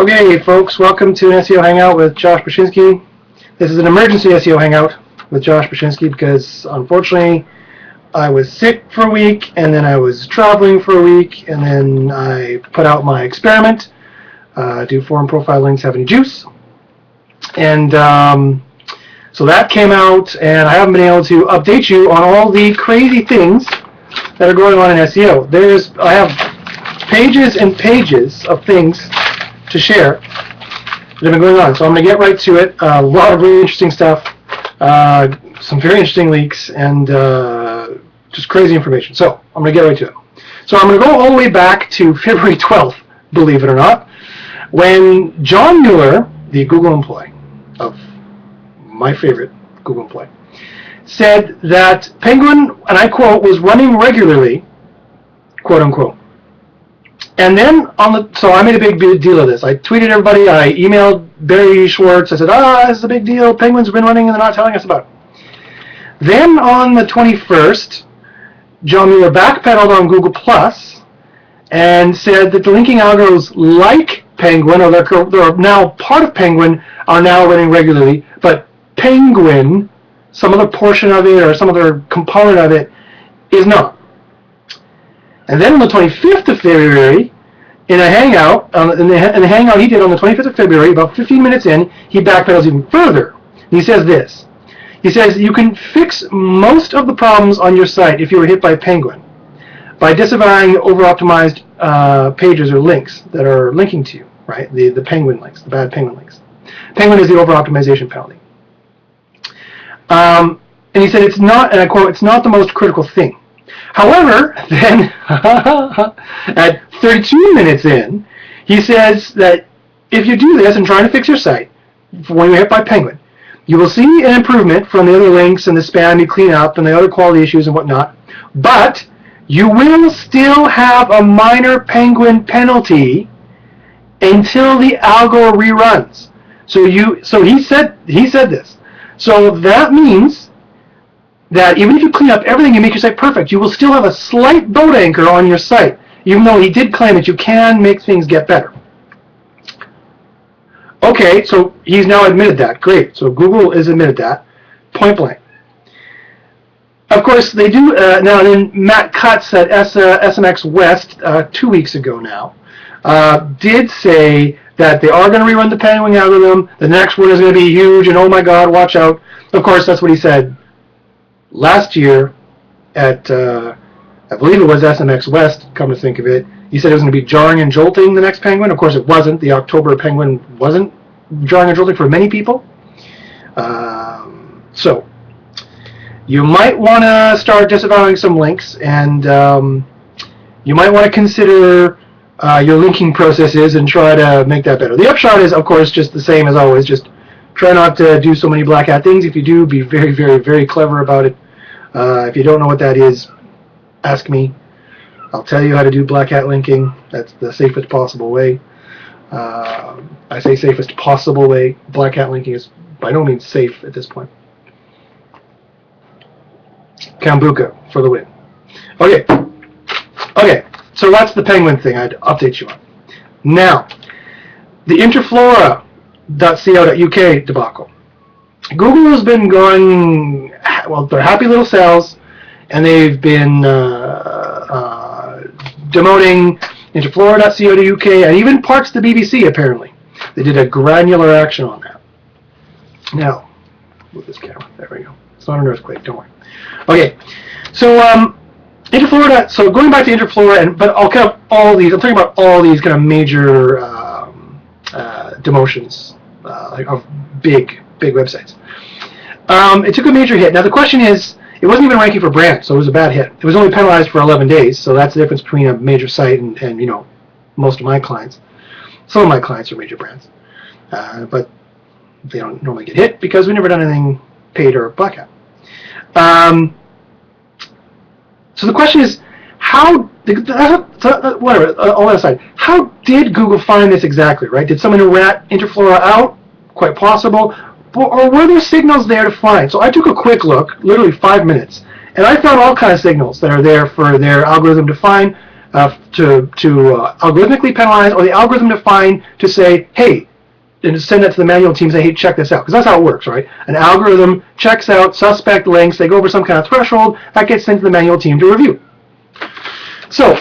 Okay, folks, welcome to an SEO Hangout with Josh Brzezinski. This is an emergency SEO Hangout with Josh Brzezinski because, unfortunately, I was sick for a week, and then I was traveling for a week, and then I put out my experiment, do forum profile links have any juice, and so that came out, and I haven't been able to update you on all the crazy things that are going on in SEO. I have pages and pages of things to share that have been going on. So I'm going to get right to it. A lot of really interesting stuff, some very interesting leaks, and just crazy information. So I'm going to get right to it. So I'm going to go all the way back to February 12th, believe it or not, when John Mueller, the Google employee of my favorite Google employee, said that Penguin, and I quote, was running regularly, quote unquote. And then so I made a big deal of this. I tweeted everybody, I emailed Barry Schwartz, I said, this is a big deal, Penguin's been running and they're not telling us about it. Then on the 21st, John Mueller backpedaled on Google Plus and said that the linking algos like Penguin, or they're now part of Penguin, are now running regularly, but Penguin, some other portion of it or some other component of it, is not. And then on the 25th of February, in a hangout, in the hangout he did on the 25th of February, about 15 minutes in, he backpedals even further. He says this. He says, you can fix most of the problems on your site if you were hit by Penguin by disavowing over-optimized pages or links that are linking to you, right? The Penguin links, the bad Penguin links. Penguin is the over-optimization penalty. And he said, it's not, and I quote, it's not the most critical thing. However, then, at 32 minutes in, he says that if you do this and try to fix your site when you're hit by Penguin, you will see an improvement from the other links and the spam you clean up and the other quality issues and whatnot, but you will still have a minor Penguin penalty until the algo reruns. So he said this. So that means that even if you clean up everything and make your site perfect, you will still have a slight boat anchor on your site, even though he did claim that you can make things get better. Okay, so he's now admitted that. Great. So Google has admitted that, point blank. Of course, they do, now then Matt Cutts at SMX West 2 weeks ago now did say that they are going to rerun the Penguin algorithm, the next one is going to be huge, and oh my god, watch out. Of course, that's what he said last year at, I believe it was SMX West, come to think of it. He said it was going to be jarring and jolting, the next Penguin. Of course, it wasn't. The October Penguin wasn't jarring and jolting for many people. So, you might want to start disavowing some links, and you might want to consider your linking processes and try to make that better. The upshot is, of course, just the same as always. Just try not to do so many black hat things. If you do, be very, very, very clever about it. If you don't know what that is, ask me. I'll tell you how to do black hat linking. That's the safest possible way. I say safest possible way. Black hat linking is by no means safe at this point. Kambuka for the win. Okay, so that's the Penguin thing I'd update you on. Now, the Interflora.co.uk debacle. Google has been going, well, they're happy little cells, and they've been demoting Interflora.co.uk and even parts of the BBC, apparently. They did a granular action on that. Now, move this camera. There we go. It's not an earthquake, don't worry. Okay, so Interflora. So going back to Interflora, but I'll count all these. I'm talking about all these kind of major demotions of big websites. It took a major hit. Now the question is, it wasn't even ranking for brand, so it was a bad hit. It was only penalized for 11 days, so that's the difference between a major site and you know, most of my clients. Some of my clients are major brands, but they don't normally get hit because we never done anything paid or black hat. So the question is, whatever, all that aside, how did Google find this exactly, right? Did someone rat Interflora out? Quite possible. Or were there signals there to find? So I took a quick look, literally 5 minutes, and I found all kinds of signals that are there for their algorithm to find to algorithmically penalize, or the algorithm define to say, hey, and send that to the manual team and say, hey, check this out. Because that's how it works, right? An algorithm checks out suspect links, they go over some kind of threshold, that gets sent to the manual team to review. So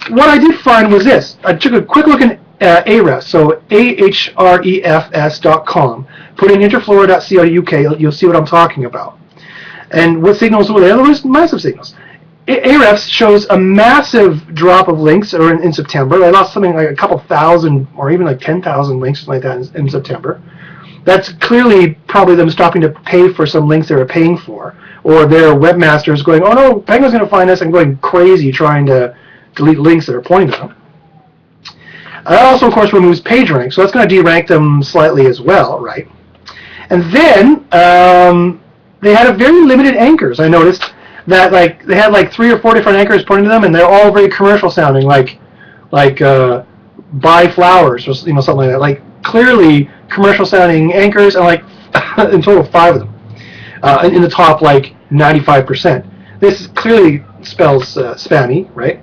what I did find was this. I took a quick look at Ahrefs, so ahrefs.com. Put in interflora.co.uk, you'll see what I'm talking about. And what signals were there? There was massive signals. Ahrefs shows a massive drop of links in September. They lost something like a couple thousand or even like 10,000 links, something like that in September. That's clearly probably them stopping to pay for some links they were paying for, or their webmasters going, oh no, Penguin's going to find us, and going crazy trying to delete links that are pointing to them. That also, of course, removes PageRank, so that's going to derank them slightly as well, right? And then they had a very limited anchors. I noticed that they had like 3 or 4 different anchors pointing to them, and they're all very commercial sounding, like buy flowers or something like that. Like clearly commercial sounding anchors, and like in total 5 of them in the top like 95%. This clearly spells spammy, right?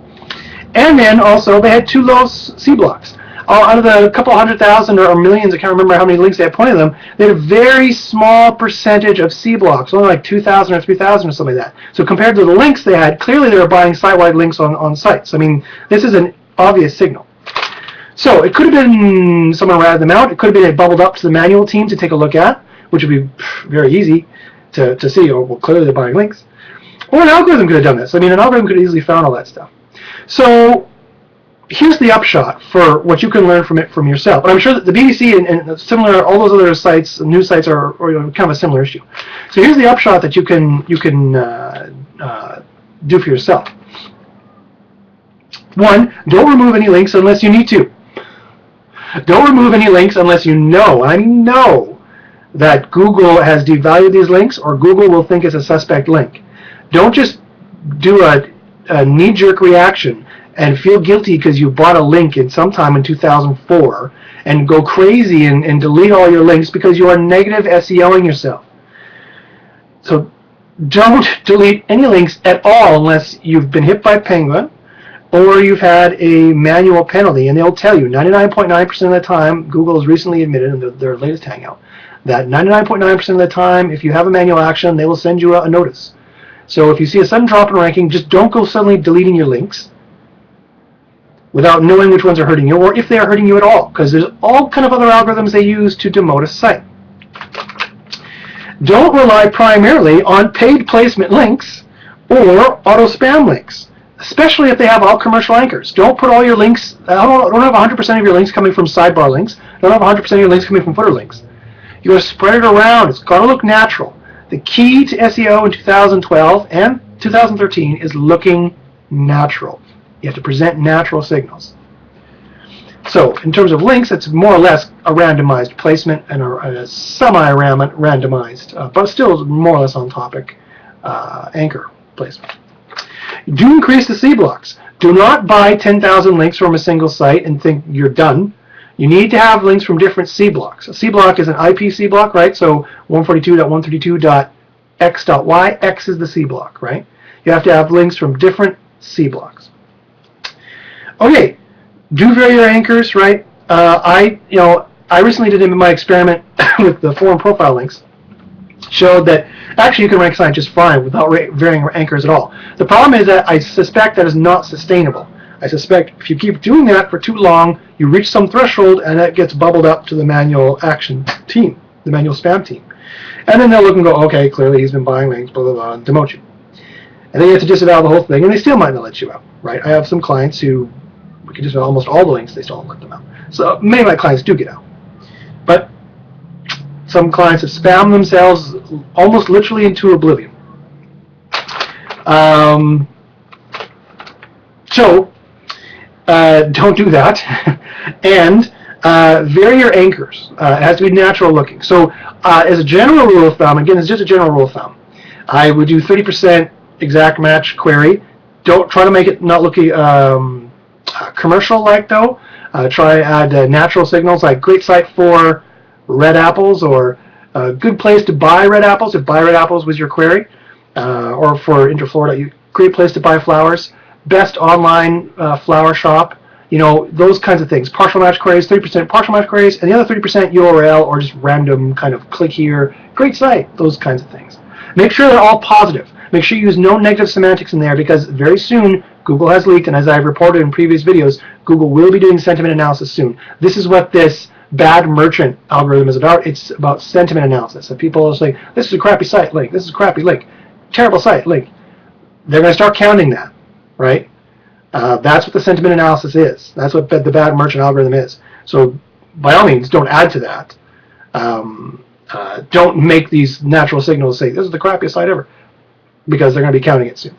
And then also they had 2 low C blocks. Out of the couple 100,000 or millions, I can't remember how many links they had pointed to them, they had a very small percentage of C blocks, only like 2,000 or 3,000 or something like that. So compared to the links they had, clearly they were buying site-wide links on sites. I mean, this is an obvious signal. So it could have been someone ratted them out. It could have been bubbled up to the manual team to take a look at, which would be very easy to see, oh, well, clearly they're buying links. Or an algorithm could have done this. I mean, an algorithm could have easily found all that stuff. So here's the upshot for what you can learn from it from yourself. And I'm sure that the BBC and similar, all those other sites, news sites, are kind of a similar issue. So here's the upshot that you can do for yourself. 1, don't remove any links unless you need to. Don't remove any links unless you know, and I mean know, that Google has devalued these links, or Google will think it's a suspect link. Don't just do a knee-jerk reaction and feel guilty because you bought a link in sometime in 2004 and go crazy and delete all your links because you are negative SEOing yourself. So don't delete any links at all unless you've been hit by Penguin or you've had a manual penalty, and they'll tell you 99.9% of the time, Google has recently admitted in their latest hangout, that 99.9% of the time, if you have a manual action, they will send you a notice. So if you see a sudden drop in ranking, just don't go suddenly deleting your links without knowing which ones are hurting you, or if they are hurting you at all, because there's all kind of other algorithms they use to demote a site. Don't rely primarily on paid placement links or auto spam links, especially if they have all commercial anchors. Don't put all your links, don't have 100% of your links coming from sidebar links, don't have 100% of your links coming from footer links. You gotta spread it around, it's gotta look natural. The key to SEO in 2012 and 2013 is looking natural. You have to present natural signals. So, in terms of links, it's more or less a randomized placement and a semi-randomized, but still more or less on topic anchor placement. Do increase the C blocks. Do not buy 10,000 links from a single site and think you're done. You need to have links from different C blocks. A C block is an IP C block, right? So 142.132.x.y, X is the C block, right? You have to have links from different C blocks. Okay, do vary your anchors, right? I recently did my experiment with the forum profile links. Showed that actually you can rank sites just fine without varying your anchors at all. The problem is that I suspect that is not sustainable. I suspect if you keep doing that for too long, you reach some threshold and that gets bubbled up to the manual action team, the manual spam team. And then they'll look and go, okay, clearly he's been buying links, blah, blah, blah, and demote you. And then you have to disavow the whole thing, and they still might not let you out, right? I have some clients who, we can disavow almost all the links, they still don't let them out. So many of my clients do get out. But some clients have spammed themselves almost literally into oblivion. Don't do that. And vary your anchors. It has to be natural looking. So as a general rule of thumb, again, it's just a general rule of thumb, I would do 30% exact match query. Don't try to make it not looking commercial-like, though. Try to add natural signals like great site for red apples, or a good place to buy red apples if buy red apples was your query, or for Interflora, great place to buy flowers. best online flower shop, you know, those kinds of things. Partial match queries, 30% partial match queries, and the other 30% URL or just random kind of click here, great site, those kinds of things. Make sure they're all positive. Make sure you use no negative semantics in there, because very soon Google has leaked, and as I've reported in previous videos, Google will be doing sentiment analysis soon. This is what this bad merchant algorithm is about. It's about sentiment analysis. If people are saying, this is a crappy site, link, this is a crappy link, terrible site, link, they're going to start counting that, right? That's what the sentiment analysis is. That's what the bad merchant algorithm is. So by all means, don't add to that. Don't make these natural signals say, this is the crappiest site ever, because they're going to be counting it soon.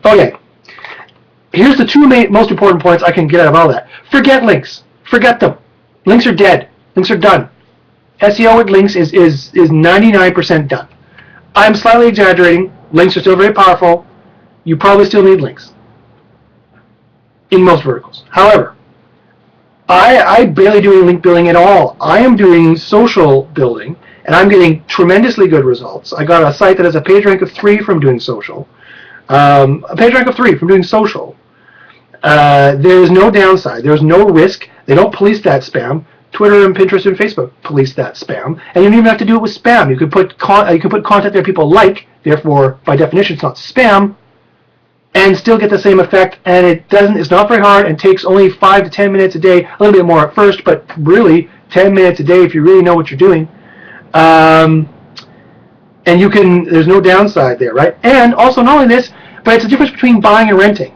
Okay, here's the two most important points I can get out of all that. Forget links. Forget them. Links are dead. Links are done. SEO with links is 99% done. I'm slightly exaggerating. Links are still very powerful. You probably still need links in most verticals. However, I barely do link building at all. I am doing social building, and I'm getting tremendously good results. I got a site that has a page rank of 3 from doing social. A page rank of 3 from doing social. There is no downside. There's no risk. They don't police that spam. Twitter and Pinterest and Facebook police that spam, and you don't even have to do it with spam. You can put content there people like, therefore by definition it's not spam, and still get the same effect. And it's not very hard, and takes only 5 to 10 minutes a day, a little bit more at first, but really 10 minutes a day if you really know what you're doing. And there's no downside there, right? And also not only this, but it's a difference between buying and renting.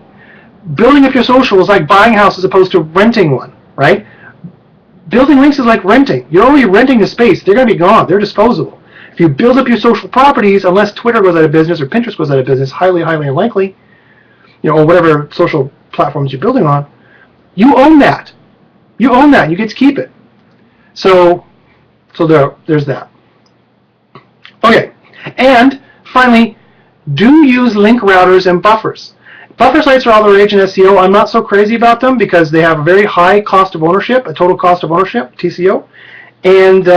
Building up your social is like buying a house as opposed to renting one, right? Building links is like renting. You're only renting the space. They're going to be gone. They're disposable. If you build up your social properties, unless Twitter goes out of business or Pinterest goes out of business, highly, highly unlikely, you know, or whatever social platforms you're building on, you own that. You own that. You get to keep it. So there's that. Okay, and finally, do use link routers and buffers. Buffer sites are all the rage in SEO. I'm not so crazy about them because they have a very high cost of ownership, a total cost of ownership, TCO, and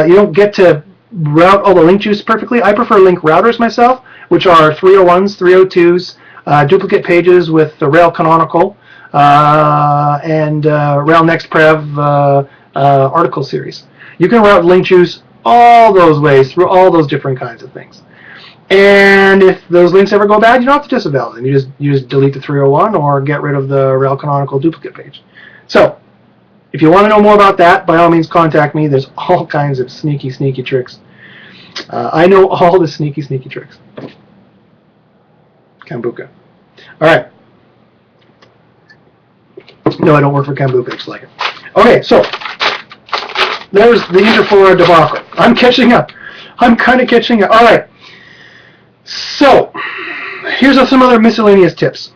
you don't get to route all the link juice perfectly. I prefer link routers myself, which are 301s, 302s, duplicate pages with the rel canonical and rel nextprev article series. You can route link juice all those ways through all those different kinds of things. And if those links ever go bad, you don't have to disavow them. You just delete the 301 or get rid of the rel canonical duplicate page. So, if you want to know more about that, by all means contact me. There's all kinds of sneaky, sneaky tricks. I know all the sneaky, sneaky tricks. Kambuka. All right. No, I don't work for Kambuka. It's like it. Okay, so there's the Interflora debacle. I'm catching up. I'm kind of catching up. All right. So, here's some other miscellaneous tips.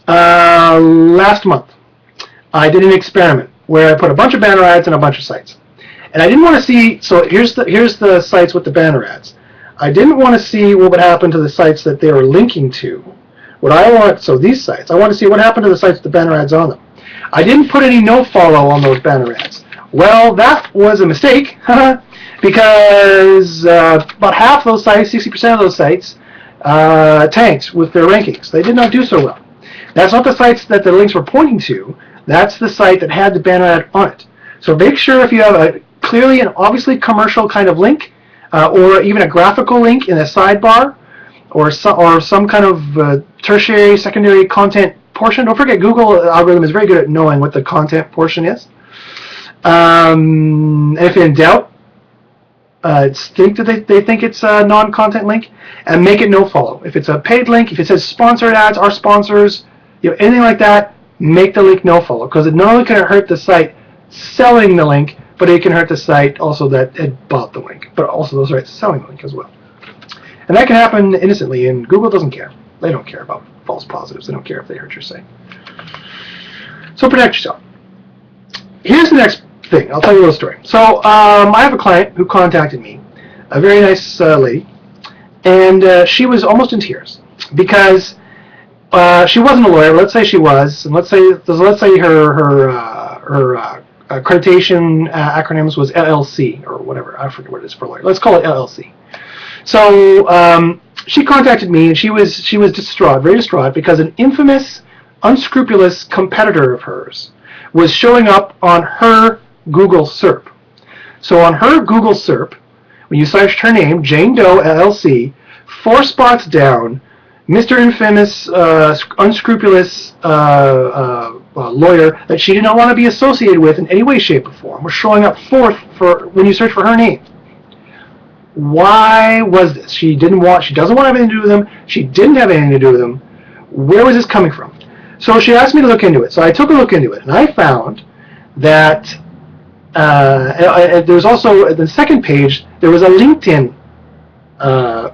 Last month, I did an experiment where I put a bunch of banner ads on a bunch of sites. And I didn't want to see, so here's the sites with the banner ads. I didn't want to see what would happen to the sites that they were linking to. So these sites, I want to see what happened to the sites with the banner ads on them. I didn't put any no-follow on those banner ads. Well, that was a mistake. Because about half those sites, 60% of those sites, tanked with their rankings. They did not do so well. That's not the sites that the links were pointing to. That's the site that had the banner ad on it. So make sure if you have a clearly and obviously commercial kind of link, or even a graphical link in a sidebar, or some kind of tertiary, secondary content portion. Don't forget, Google algorithm is very good at knowing what the content portion is. And if in doubt, they think it's a non-content link, and make it no follow. If it's a paid link, if it says sponsored ads, our sponsors, anything like that, make the link no follow, because not only can it hurt the site selling the link, but it can hurt the site also that it bought the link, but also those sites selling the link as well. And that can happen innocently, and Google doesn't care. They don't care about false positives. They don't care if they hurt your site. So protect yourself. Here's the next thing. I'll tell you a little story. So I have a client who contacted me, a very nice lady, and she was almost in tears because she wasn't a lawyer. Let's say she was, and let's say her accreditation acronyms was LLC or whatever. I forget what it is for a lawyer. Let's call it LLC. So she contacted me, and she was distraught, very distraught, because an infamous, unscrupulous competitor of hers was showing up on her Google SERP. So on her Google SERP, when you searched her name, Jane Doe LLC, 4 spots down, Mr. Infamous, unscrupulous lawyer that she did not want to be associated with in any way, shape, or form was showing up 4th for when you search for her name. Why was this? She doesn't want anything to do with them. She didn't have anything to do with them. Where was this coming from? So she asked me to look into it. So I took a look into it, and I found that there was also, the second page, there was a LinkedIn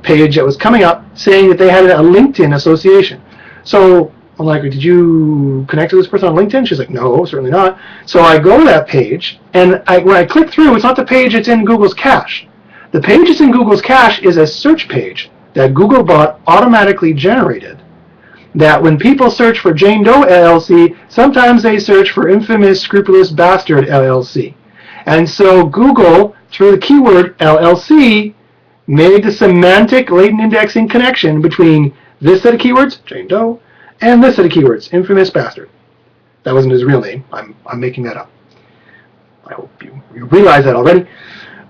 page that was coming up saying that they had a LinkedIn association. So I'm like, did you connect to this person on LinkedIn? She's like, no, certainly not. So I go to that page, and when I click through, it's not the page that's in Google's cache. The page that's in Google's cache is a search page that Googlebot automatically generated, that when people search for Jane Doe LLC, sometimes they search for infamous, scrupulous bastard LLC. And so Google, through the keyword LLC, made the semantic latent indexing connection between this set of keywords, Jane Doe, and this set of keywords, infamous bastard. That wasn't his real name. I'm making that up. I hope you realize that already.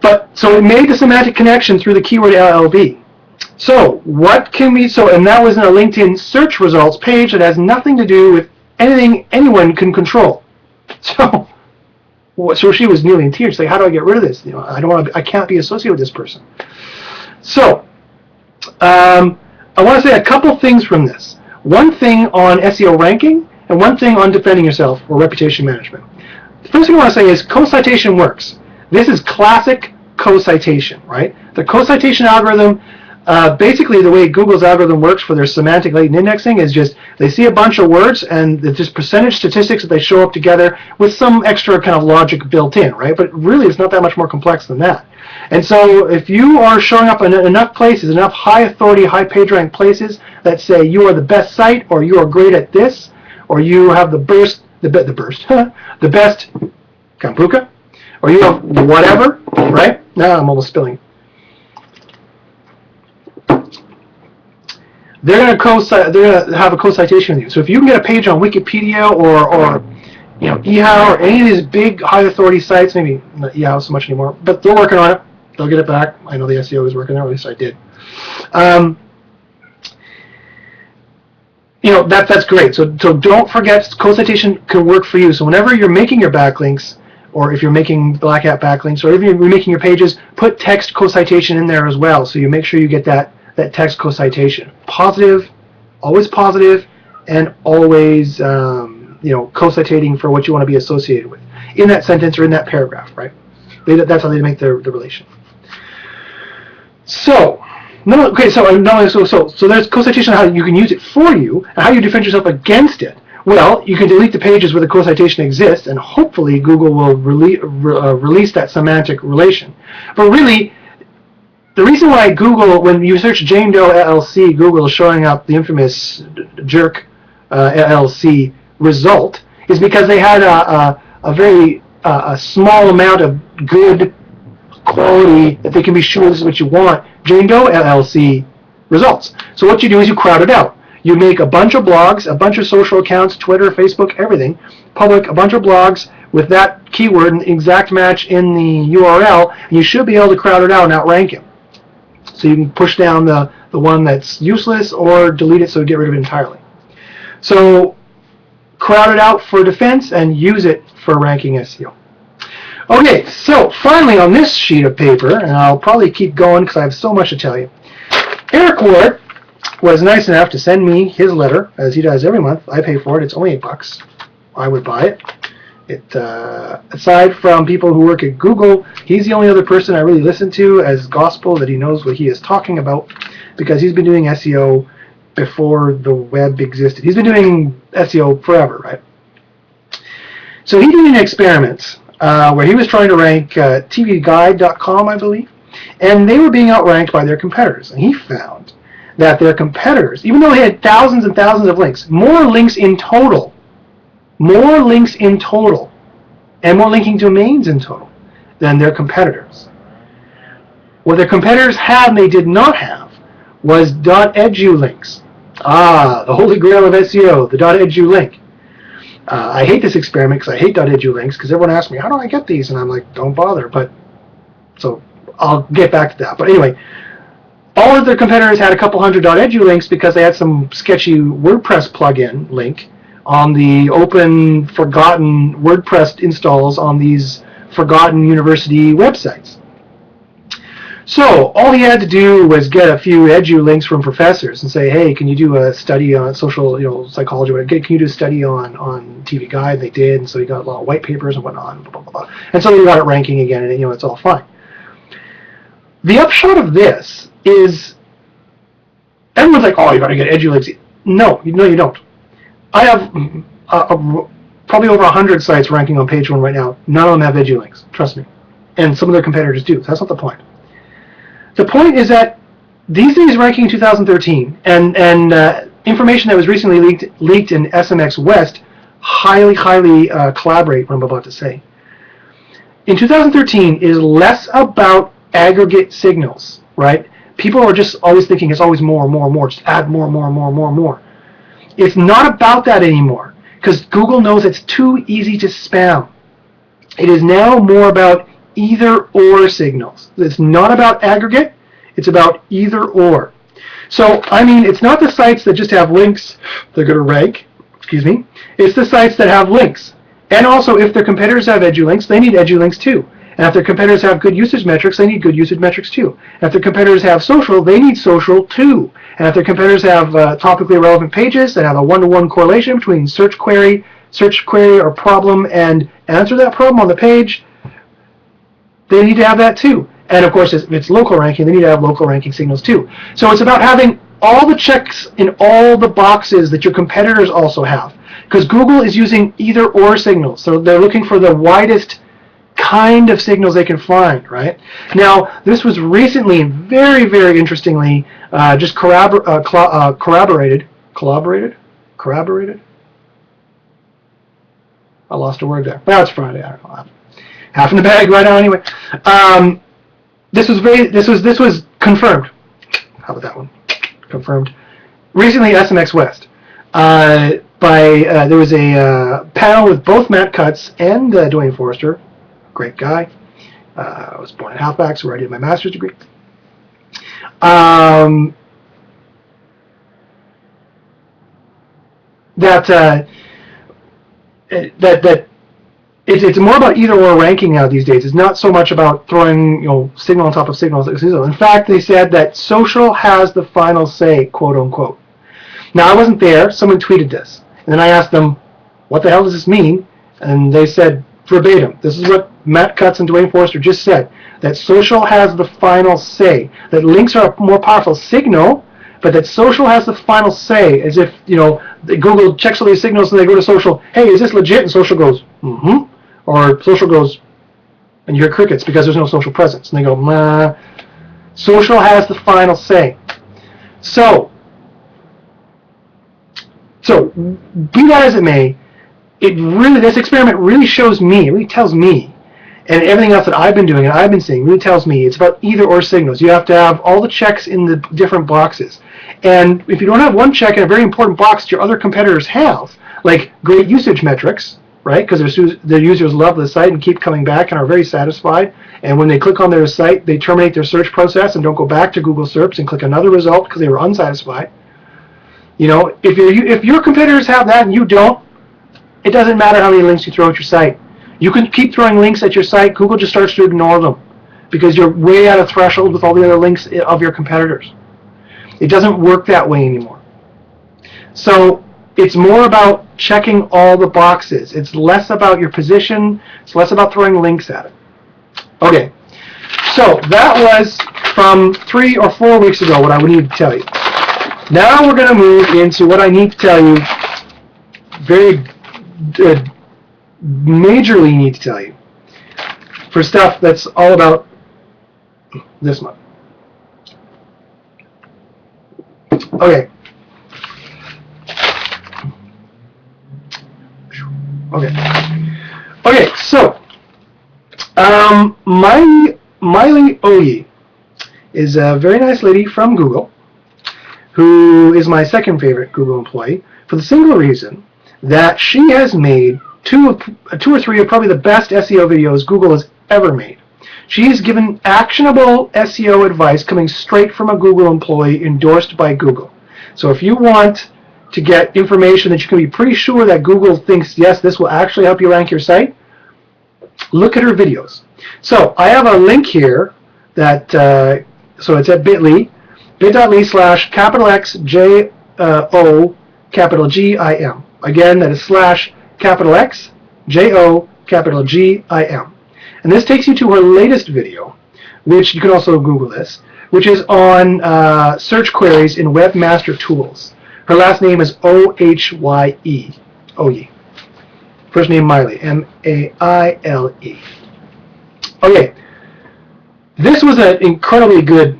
But so it made the semantic connection through the keyword LLB. So what can we? And that was in a LinkedIn search results page that has nothing to do with anything anyone can control. So she was nearly in tears. Like, how do I get rid of this? I can't be associated with this person. So I want to say a couple things from this. One thing on SEO ranking, and one thing on defending yourself or reputation management. The first thing I want to say is co-citation works. This is classic co-citation, right? The co-citation algorithm, basically the way Google's algorithm works for their semantic latent indexing is just they see a bunch of words and it's just percentage statistics that they show up together with some extra kind of logic built in, right? But really it's not that much more complex than that. And so if you are showing up in enough places, enough high authority, high page rank places that say you are the best site, or you are great at this, or you have the best Kampuka, or you have whatever, right? Now I'm almost spilling. They're going to have a co-citation with you. So if you can get a page on Wikipedia or eHow or any of these big high authority sites, maybe not eHow so much anymore, but they're working on it. They'll get it back. I know the SEO is working there, or at least I did. That's great. So don't forget, co-citation can work for you. So whenever you're making your backlinks, or if you're making black hat backlinks, or if you're making your pages, put text co-citation in there as well. So you make sure you get that text co-citation. Positive, and always co-citating for what you want to be associated with in that sentence or in that paragraph, right? That's how they make the relation. So there's co-citation, how you can use it for you, and how you defend yourself against it. Well, you can delete the pages where the co-citation exists, and hopefully Google will release that semantic relation. But really, the reason why Google, when you search Jane Doe LLC, Google is showing up the infamous jerk LLC result, is because they had a very small amount of good quality that they can be sure this is what you want, Jane Doe LLC results. So what you do is you crowd it out. You make a bunch of blogs, a bunch of social accounts, Twitter, Facebook, everything, public, a bunch of blogs with that keyword, an exact match in the URL, and you should be able to crowd it out and outrank it. So you can push down the one that's useless or delete it, so get rid of it entirely. So crowd it out for defense and use it for ranking SEO. Okay, so finally on this sheet of paper, and I'll probably keep going because I have so much to tell you, Eric Ward was nice enough to send me his letter, as he does every month. I pay for it. It's only $8. I would buy it. Aside from people who work at Google, he's the only other person I really listen to as gospel that he knows what he is talking about, because he's been doing SEO before the web existed. He's been doing SEO forever, right? So he did an experiment where he was trying to rank tvguide.com, I believe, and they were being outranked by their competitors. And he found that their competitors, even though they had thousands and thousands of links, more links in total, and more linking domains in total than their competitors, What their competitors had and they did not have was .edu links. The holy grail of SEO, the .edu link. I hate this experiment because I hate .edu links because everyone asks me, how do I get these? And I'm like, don't bother. But so I'll get back to that. But anyway, all of their competitors had a couple hundred .edu links because they had some sketchy WordPress plugin link on the open, forgotten WordPress installs on these forgotten university websites. So all he had to do was get a few edu links from professors and say, hey, can you do a study on social, psychology? Can you do a study on TV Guide? They did, and so he got a lot of white papers and whatnot, blah, blah, blah. And so he got it ranking again, and it's all fine. The upshot of this is everyone's like, oh, you got to get edu links. No, you don't. I have probably over 100 sites ranking on page 1 right now. None of them have edu links. Trust me. And some of their competitors do. That's not the point. The point is that these days ranking in 2013 and information that was recently leaked in SMX West highly collaborate what I'm about to say. In 2013 is less about aggregate signals, right? People are just always thinking it's always more, just add more. It's not about that anymore because Google knows it's too easy to spam. It is now more about either or signals. It's not about aggregate, it's about either or. So, I mean, it's not the sites that just have links they're going to rank, it's the sites that have links. And also, if their competitors have edu links, they need edu links too. And if their competitors have good usage metrics, they need good usage metrics too. And if their competitors have social, they need social too. And if their competitors have topically relevant pages that have a one-to-one correlation between search query or problem and answer that problem on the page, they need to have that too. And of course, if it's local ranking, they need to have local ranking signals too. So it's about having all the checks in all the boxes that your competitors also have. Because Google is using either or signals. So they're looking for the widest kind of signals they can find, right? Now, this was recently, very, very interestingly, just corroborated. I lost a word there. Well, it's Friday. I don't know. Half in the bag right now, anyway. This was confirmed. How about that one? Confirmed. Recently, SMX West. There was a panel with both Matt Cutts and Dwayne Forrester. Great guy. I was born in Halifax, where I did my master's degree. It's more about either or ranking now these days. It's not so much about throwing signal on top of signal. In fact, they said that social has the final say, quote unquote. Now, I wasn't there. Someone tweeted this, and then I asked them, "What the hell does this mean?" And they said verbatim, "This is what Matt Cutts and Dwayne Forrester just said, that social has the final say, that links are a more powerful signal, but that social has the final say," as if, Google checks all these signals and they go to social, "Hey, is this legit?" And social goes, "Mm-hmm." Or social goes, and you hear crickets because there's no social presence. And they go, "Nah." Social has the final say. So be that as it may, this experiment really shows me, it really tells me, and everything else that I've been doing and I've been seeing really tells me it's about either or signals. You have to have all the checks in the different boxes. And if you don't have one check in a very important box that your other competitors have, like great usage metrics, right? Because their users love the site and keep coming back and are very satisfied. And when they click on their site, they terminate their search process and don't go back to Google Search and click another result because they were unsatisfied. If your competitors have that and you don't, it doesn't matter how many links you throw at your site. You can keep throwing links at your site. Google just starts to ignore them because you're way out of threshold with all the other links of your competitors. It doesn't work that way anymore. So it's more about checking all the boxes. It's less about your position. It's less about throwing links at it. Okay, so that was from 3 or 4 weeks ago what I would need to tell you. Now we're going to move into what I need to tell you, very majorly need to tell you, for stuff that's all about this month. Okay. Okay, so Maile Ohye is a very nice lady from Google, who is my second favorite Google employee, for the single reason that she has made two or three of probably the best SEO videos Google has ever made. She has given actionable SEO advice coming straight from a Google employee endorsed by Google. So if you want to get information that you can be pretty sure that Google thinks, yes, this will actually help you rank your site, look at her videos. So I have a link here that, so it's at bit.ly/XJO_GIM. Again, that is /XJO_GIM. And this takes you to her latest video, which you can also Google this, which is on search queries in Webmaster Tools. Her last name is Ohye. Ohye. First name Maile, M-A-I-L-E. Okay, this was an incredibly good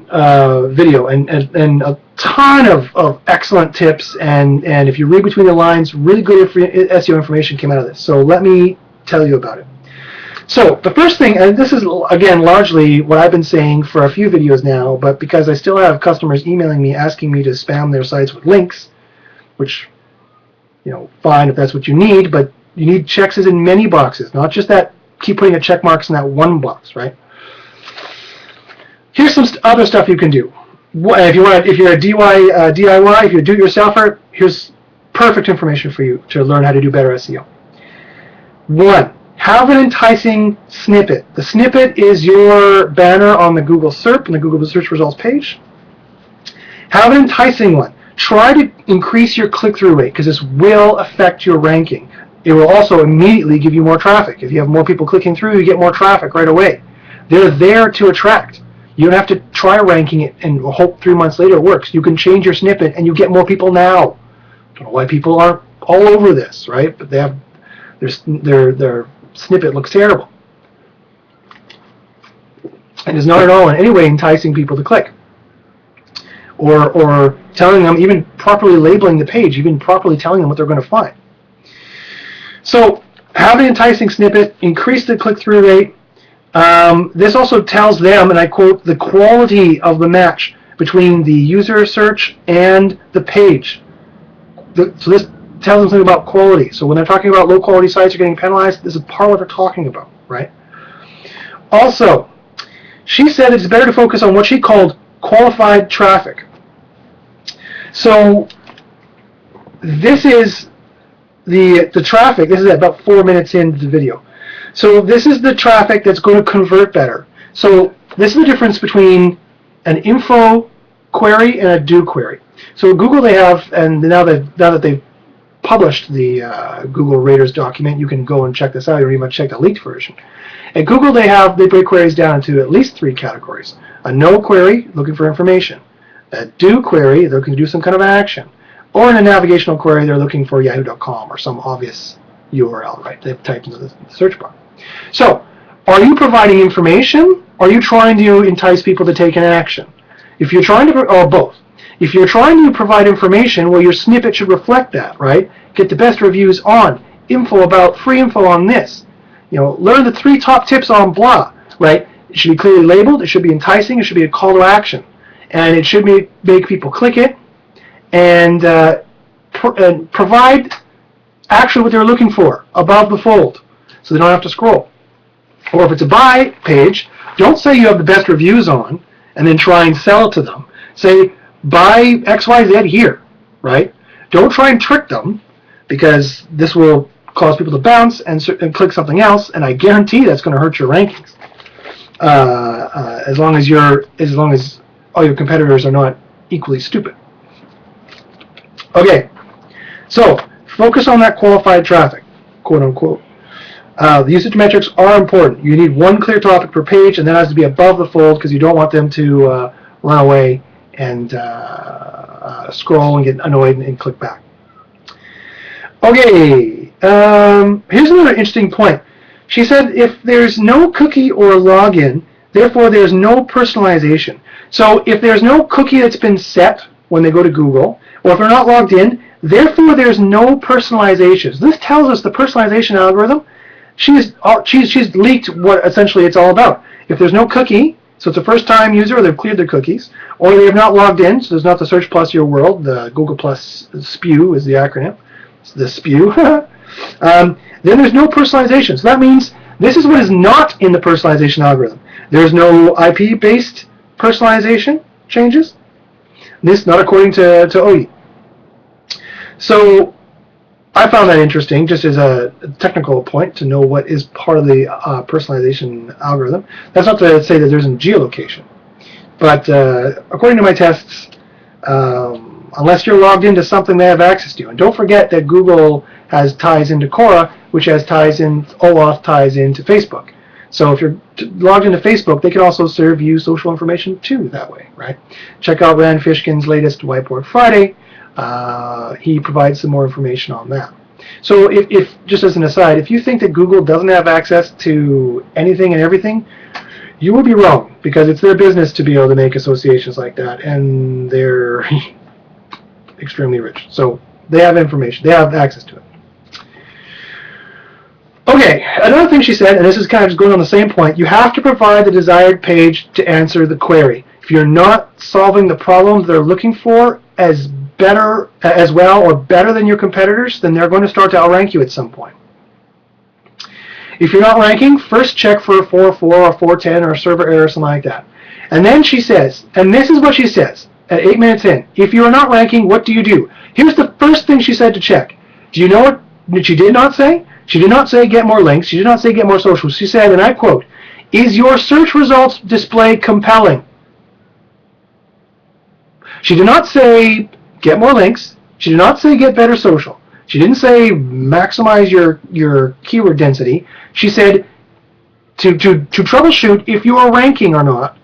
video and a ton of excellent tips, and if you read between the lines, really good SEO information came out of this. So let me tell you about it. So the first thing, and this is again largely what I've been saying for a few videos now, but because I still have customers emailing me asking me to spam their sites with links, which, you know, fine if that's what you need, but you need checks in many boxes, not just that keep putting a check marks in that one box, right? Here's some other stuff you can do. If you're a DIY, if you're a do-it-yourselfer, here's perfect information for you to learn how to do better SEO. 1. Have an enticing snippet. The snippet is your banner on the Google SERP, on the Google Search Results page. Have an enticing one. Try to increase your click-through rate, because this will affect your ranking. It will also immediately give you more traffic. If you have more people clicking through, you get more traffic right away. They're there to attract. You don't have to try ranking it and hope 3 months later it works. You can change your snippet and you get more people now. I don't know why people aren't all over this, right? But they have their snippet looks terrible. And is not at all in any way enticing people to click. Or telling them, even properly labeling the page, even properly telling them what they're going to find. So have an enticing snippet, increase the click-through rate. This also tells them, and I quote, the quality of the match between the user search and the page. So this tells them something about quality. So when they're talking about low-quality sites are getting penalized, this is part of what they're talking about, right? Also, she said it's better to focus on what she called qualified traffic. So this is the traffic. This is about 4 minutes into the video. So this is the traffic that's going to convert better. So this is the difference between an info query and a do query. So Google, they have, and now that they've published the Google Raters document, you can go and check this out. You already might check the leaked version. At Google, they break queries down into at least 3 categories. A no query, looking for information. A do query, they're looking to do some kind of action. Or in a navigational query, they're looking for yahoo.com or some obvious URL, right? They've typed into the search bar. So, are you providing information, or are you trying to entice people to take an action? If you're trying to, or both. If you're trying to provide information, well, your snippet should reflect that, right? Get the best reviews on, info about, free info on this. You know, learn the 3 top tips on blah, right? It should be clearly labeled, it should be enticing, it should be a call to action. And it should make people click it, and provide actually what they're looking for, above the fold, so they don't have to scroll. Or if it's a buy page, don't say you have the best reviews on, and then try and sell it to them. Say, buy XYZ here, right? Don't try and trick them, because this will cause people to bounce and click something else, and I guarantee that's going to hurt your rankings. As long as all your competitors are not equally stupid. Okay, so focus on that qualified traffic, quote unquote. The usage metrics are important. You need 1 clear topic per page, and that has to be above the fold, because you don't want them to run away and scroll and get annoyed and click back. Okay, here's another interesting point. She said if there's no cookie or login, therefore there's no personalization. So if there's no cookie that's been set when they go to Google, or if they're not logged in, therefore there's no personalization. So this tells us the personalization algorithm, she's leaked what essentially it's all about. If there's no cookie, So it's a first-time user, or they've cleared their cookies, or they have not logged in, so there's not the Search Plus Your World, the Google Plus SPEW is the acronym. It's the SPEW. Then there's no personalization. So that means this is what is not in the personalization algorithm. There's no IP-based personalization changes. This not according to Ohye. So I found that interesting, just as a technical point, to know what is part of the personalization algorithm. That's not to say that there isn't geolocation. But according to my tests, unless you're logged into something they have access to. And don't forget that Google has ties into Quora, which has ties in, OAuth ties into Facebook. So if you're logged into Facebook, they can also serve you social information too that way, right? Check out Rand Fishkin's latest Whiteboard Friday. He provides some more information on that. So if just as an aside, if you think that Google doesn't have access to anything and everything, you will be wrong, because it's their business to be able to make associations like that, and they're extremely rich. So they have information, they have access to it. Okay, another thing she said, and this is kind of just going on the same point, you have to provide the desired page to answer the query. If you're not solving the problems they're looking for as well or better than your competitors, then they're going to start to outrank you at some point. If you're not ranking, first check for a 4.4 or 4.10 or a server error or something like that. And then she says, and this is what she says at 8 minutes in, if you are not ranking, what do you do? Here's the first thing she said to check. Do you know what she did not say? She did not say get more links. She did not say get more socials. She said, and I quote, is your search results display compelling? She did not say get more links. She did not say get better social. She didn't say maximize your keyword density. She said to troubleshoot if you are ranking or not,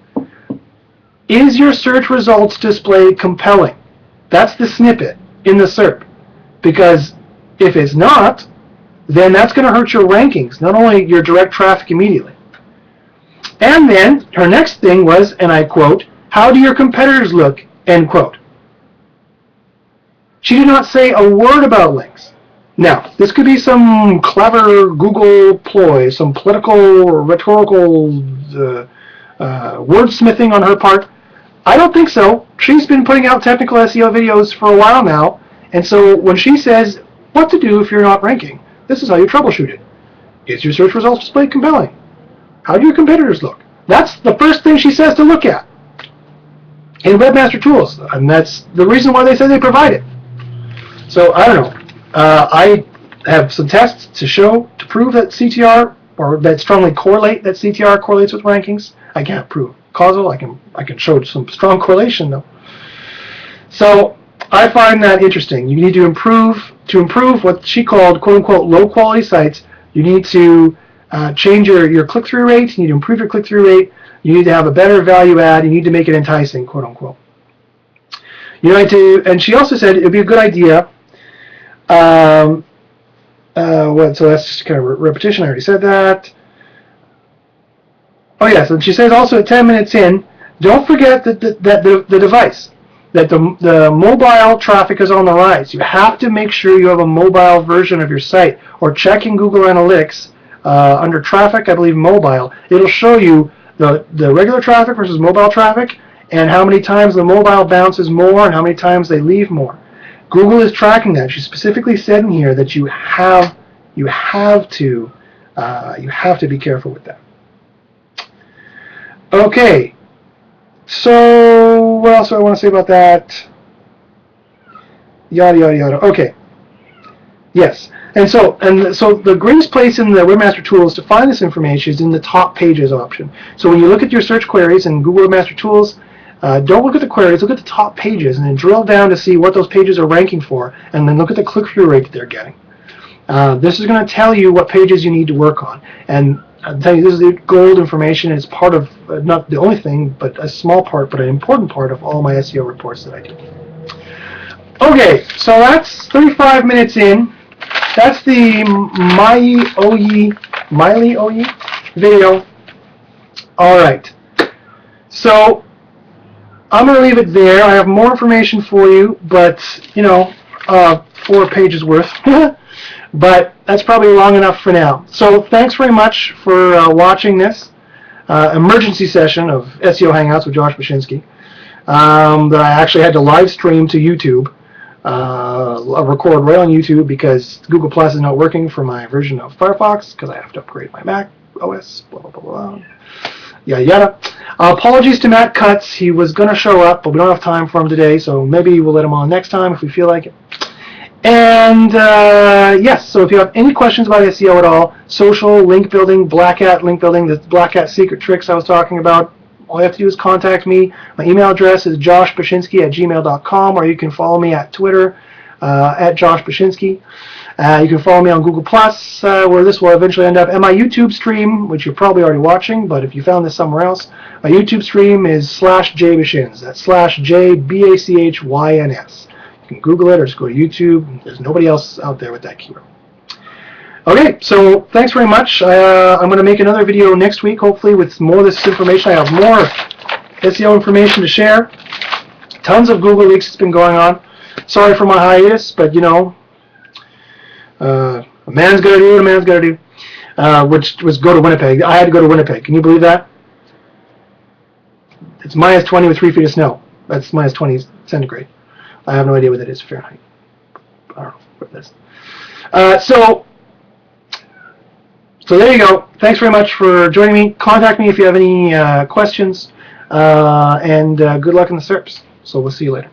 is your search results display compelling? That's the snippet in the SERP. Because if it's not, then that's going to hurt your rankings, not only your direct traffic immediately. And then her next thing was, and I quote, how do your competitors look, end quote. She did not say a word about links. Now, this could be some clever Google ploy, some political or rhetorical wordsmithing on her part. I don't think so. She's been putting out technical SEO videos for a while now, and so when she says what to do if you're not ranking, this is how you troubleshoot it. Is your search results display compelling? How do your competitors look? That's the first thing she says to look at in Webmaster Tools, and that's the reason why they say they provide it. So I don't know. I have some tests to prove that CTR, or that strongly correlate that CTR correlates with rankings. I can't prove causal. I can show some strong correlation though. So I find that interesting. You need to improve what she called quote unquote low quality sites. You need to change your click-through rate. You need to improve your click-through rate. You need to have a better value add. You need to make it enticing, quote unquote. You need to, and she also said it would be a good idea. So that's just kind of repetition. I already said that. Oh yes, and she says also at 10 minutes in, don't forget that the device, that the mobile traffic is on the rise. You have to make sure you have a mobile version of your site, or check in Google Analytics under traffic, I believe mobile. It'll show you the regular traffic versus mobile traffic, and how many times the mobile bounces more and how many times they leave more. Google is tracking that. She specifically said in here that you have to be careful with that. Okay, so what else do I want to say about that? Yada yada yada. Okay, yes, and so the greatest place in the Webmaster Tools to find this information is in the top pages option. So when you look at your search queries in Google Webmaster Tools, don't look at the queries, look at the top pages, and then drill down to see what those pages are ranking for, and then look at the click-through rate that they're getting. This is going to tell you what pages you need to work on, and I'll tell you, this is the gold information. It's part of, not the only thing, but a small part, but an important part of all my SEO reports that I do. Okay, so that's 35 minutes in. That's the Maile Ohye video. All right. So I'm going to leave it there. I have more information for you, but, 4 pages worth. But that's probably long enough for now. So thanks very much for watching this. emergency session of SEO Hangouts with Josh Bashinsky that I actually had to live stream to YouTube. I'll record right on YouTube because Google Plus is not working for my version of Firefox because I have to upgrade my Mac OS, blah, blah, blah, blah. Yada, yada. Apologies to Matt Cutts. He was going to show up, but we don't have time for him today, so maybe we'll let him on next time if we feel like it. And, yes, so if you have any questions about SEO at all, social, link building, Black Hat link building, the Black Hat secret tricks I was talking about, all you have to do is contact me. My email address is joshbashinsky@gmail.com, or you can follow me at Twitter, at Josh Bashinsky. You can follow me on Google Plus, where this will eventually end up, and my YouTube stream, which you're probably already watching, but if you found this somewhere else, my YouTube stream is /jbashins. That's /JBACHYNS. You can Google it or just go to YouTube. There's nobody else out there with that keyword. Okay, so thanks very much. I'm going to make another video next week, hopefully, with more of this information. I have more SEO information to share. Tons of Google leaks has been going on. Sorry for my hiatus, but you know, a man's got to do what a man's got to do, which was go to Winnipeg. I had to go to Winnipeg. Can you believe that? It's minus 20 with 3 feet of snow. That's minus 20 centigrade. I have no idea what that is Fahrenheit. I don't know what that is. So there you go. Thanks very much for joining me. Contact me if you have any questions, and good luck in the SERPs. So we'll see you later.